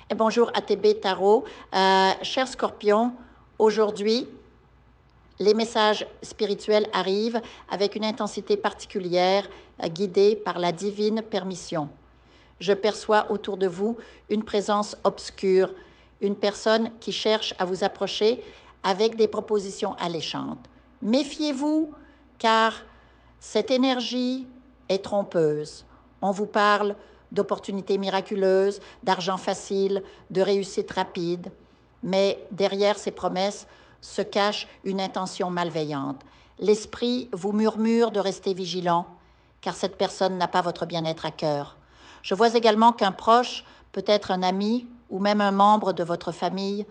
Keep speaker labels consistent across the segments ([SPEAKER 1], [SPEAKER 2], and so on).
[SPEAKER 1] Et bonjour ATB Tarot. Cher Scorpion, aujourd'hui, les messages spirituels arrivent avec une intensité particulière, guidée par la divine permission. Je perçois autour de vous une présence obscure, une personne qui cherche à vous approcher avec des propositions alléchantes. Méfiez-vous, car cette énergie est trompeuse. On vous parle d'opportunités miraculeuses, d'argent facile, de réussite rapide, mais derrière ces promesses se cache une intention malveillante. L'esprit vous murmure de rester vigilant, car cette personne n'a pas votre bien-être à cœur. Je vois également qu'un proche, peut-être un ami ou même un membre de votre famille,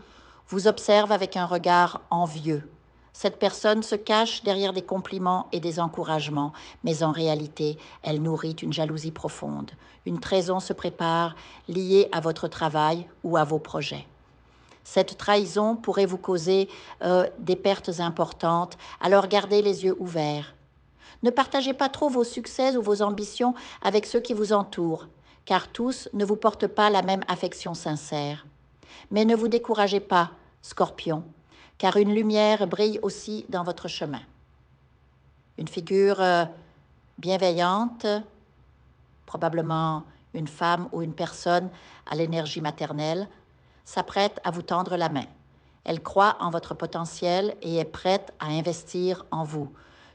[SPEAKER 1] vous observe avec un regard envieux. Cette personne se cache derrière des compliments et des encouragements, mais en réalité, elle nourrit une jalousie profonde. Une trahison se prépare, liée à votre travail ou à vos projets. Cette trahison pourrait vous causer des pertes importantes, alors gardez les yeux ouverts. Ne partagez pas trop vos succès ou vos ambitions avec ceux qui vous entourent, car tous ne vous portent pas la même affection sincère. Mais ne vous découragez pas, Scorpion, car une lumière brille aussi dans votre chemin. Une figure bienveillante, probablement une femme ou une personne à l'énergie maternelle, s'apprête à vous tendre la main. Elle croit en votre potentiel et est prête à investir en vous,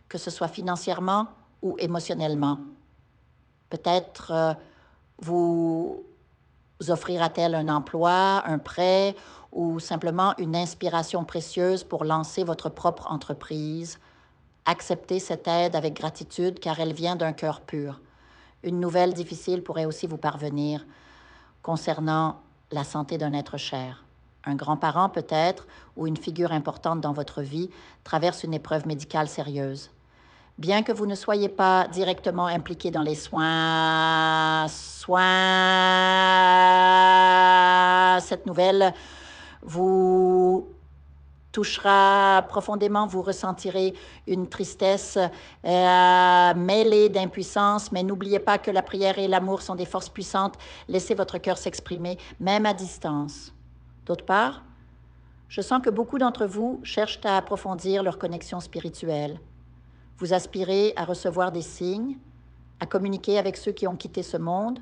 [SPEAKER 1] que ce soit financièrement ou émotionnellement. Peut-être vous offrira-t-elle un emploi, un prêt ou simplement une inspiration précieuse pour lancer votre propre entreprise. Acceptez cette aide avec gratitude car elle vient d'un cœur pur. Une nouvelle difficile pourrait aussi vous parvenir concernant la santé d'un être cher. Un grand-parent peut-être ou une figure importante dans votre vie traverse une épreuve médicale sérieuse. Bien que vous ne soyez pas directement impliqué dans les soins, cette nouvelle vous touchera profondément, vous ressentirez une tristesse mêlée d'impuissance, mais n'oubliez pas que la prière et l'amour sont des forces puissantes. Laissez votre cœur s'exprimer, même à distance. D'autre part, je sens que beaucoup d'entre vous cherchent à approfondir leur connexion spirituelle. Vous aspirez à recevoir des signes, à communiquer avec ceux qui ont quitté ce monde,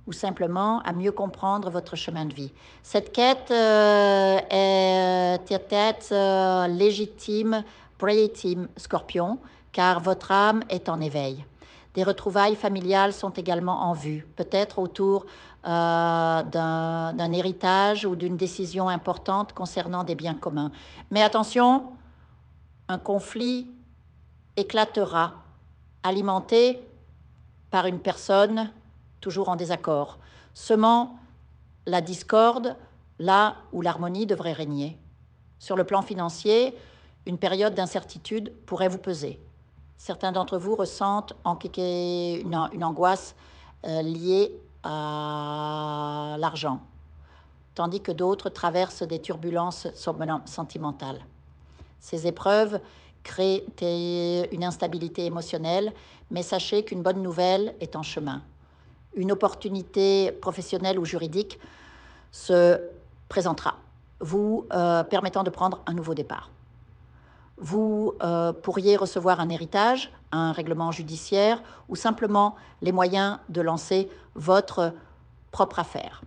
[SPEAKER 1] ou simplement à mieux comprendre votre chemin de vie. Cette quête est peut-être légitime pour les team Scorpion, car votre âme est en éveil. Des retrouvailles familiales sont également en vue, peut-être autour d'un héritage ou d'une décision importante concernant des biens communs. Mais attention, un conflit éclatera, alimenté par une personne toujours en désaccord, semant la discorde là où l'harmonie devrait régner. Sur le plan financier, une période d'incertitude pourrait vous peser. Certains d'entre vous ressentent une angoisse liée à l'argent, tandis que d'autres traversent des turbulences sentimentales. Ces épreuves créent une instabilité émotionnelle, mais sachez qu'une bonne nouvelle est en chemin. Une opportunité professionnelle ou juridique se présentera, vous permettant de prendre un nouveau départ. Vous pourriez recevoir un héritage, un règlement judiciaire ou simplement les moyens de lancer votre propre affaire.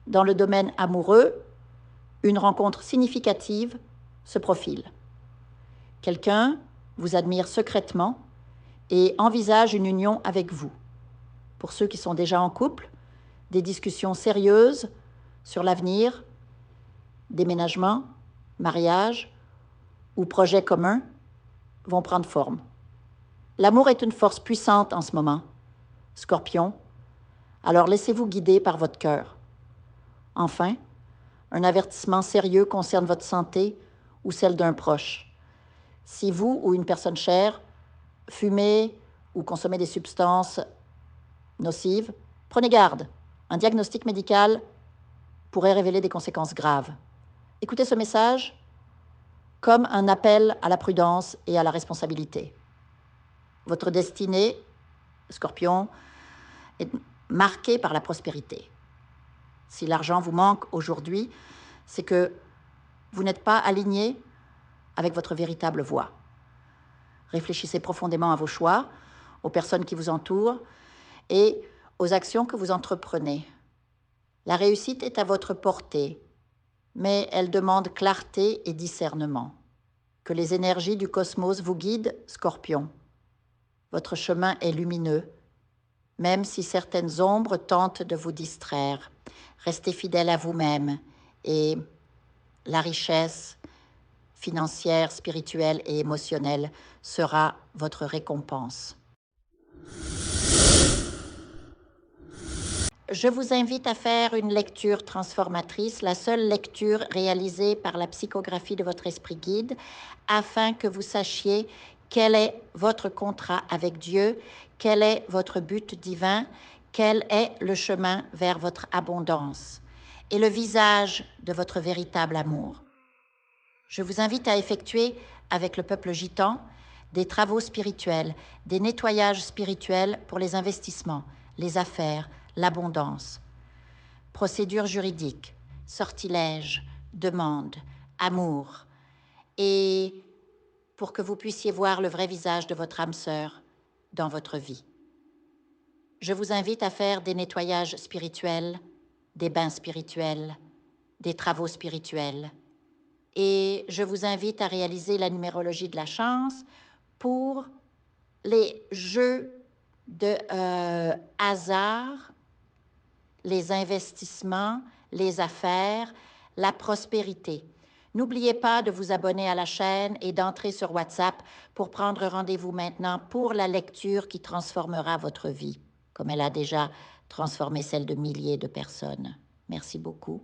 [SPEAKER 1] Dans le domaine amoureux, une rencontre significative se profile. Quelqu'un vous admire secrètement et envisage une union avec vous. Pour ceux qui sont déjà en couple, des discussions sérieuses sur l'avenir, déménagement, mariage ou projets communs vont prendre forme. L'amour est une force puissante en ce moment, Scorpion, alors laissez-vous guider par votre cœur. Enfin, un avertissement sérieux concerne votre santé ou celle d'un proche. Si vous ou une personne chère fumez ou consommez des substances nocives, prenez garde. Un diagnostic médical pourrait révéler des conséquences graves. Écoutez ce message comme un appel à la prudence et à la responsabilité. Votre destinée, Scorpion, est marquée par la prospérité. Si l'argent vous manque aujourd'hui, c'est que vous n'êtes pas aligné avec votre véritable voie. Réfléchissez profondément à vos choix, aux personnes qui vous entourent et aux actions que vous entreprenez. La réussite est à votre portée, mais elle demande clarté et discernement. Que les énergies du cosmos vous guident, Scorpion. Votre chemin est lumineux, même si certaines ombres tentent de vous distraire. Restez fidèle à vous-même et la richesse financière, spirituelle et émotionnelle sera votre récompense. Je vous invite à faire une lecture transformatrice, la seule lecture réalisée par la psychographie de votre esprit guide, afin que vous sachiez quel est votre contrat avec Dieu, quel est votre but divin, quel est le chemin vers votre abondance et le visage de votre véritable amour. Je vous invite à effectuer avec le peuple gitan des travaux spirituels, des nettoyages spirituels pour les investissements, les affaires, l'abondance. Procédures juridiques, sortilèges, demandes, amour. Et pour que vous puissiez voir le vrai visage de votre âme sœur dans votre vie. Je vous invite à faire des nettoyages spirituels, des bains spirituels, des travaux spirituels. Et je vous invite à réaliser la numérologie de la chance pour les jeux de hasard, les investissements, les affaires, la prospérité. N'oubliez pas de vous abonner à la chaîne et d'entrer sur WhatsApp pour prendre rendez-vous maintenant pour la lecture qui transformera votre vie, comme elle a déjà transformé celle de milliers de personnes. Merci beaucoup.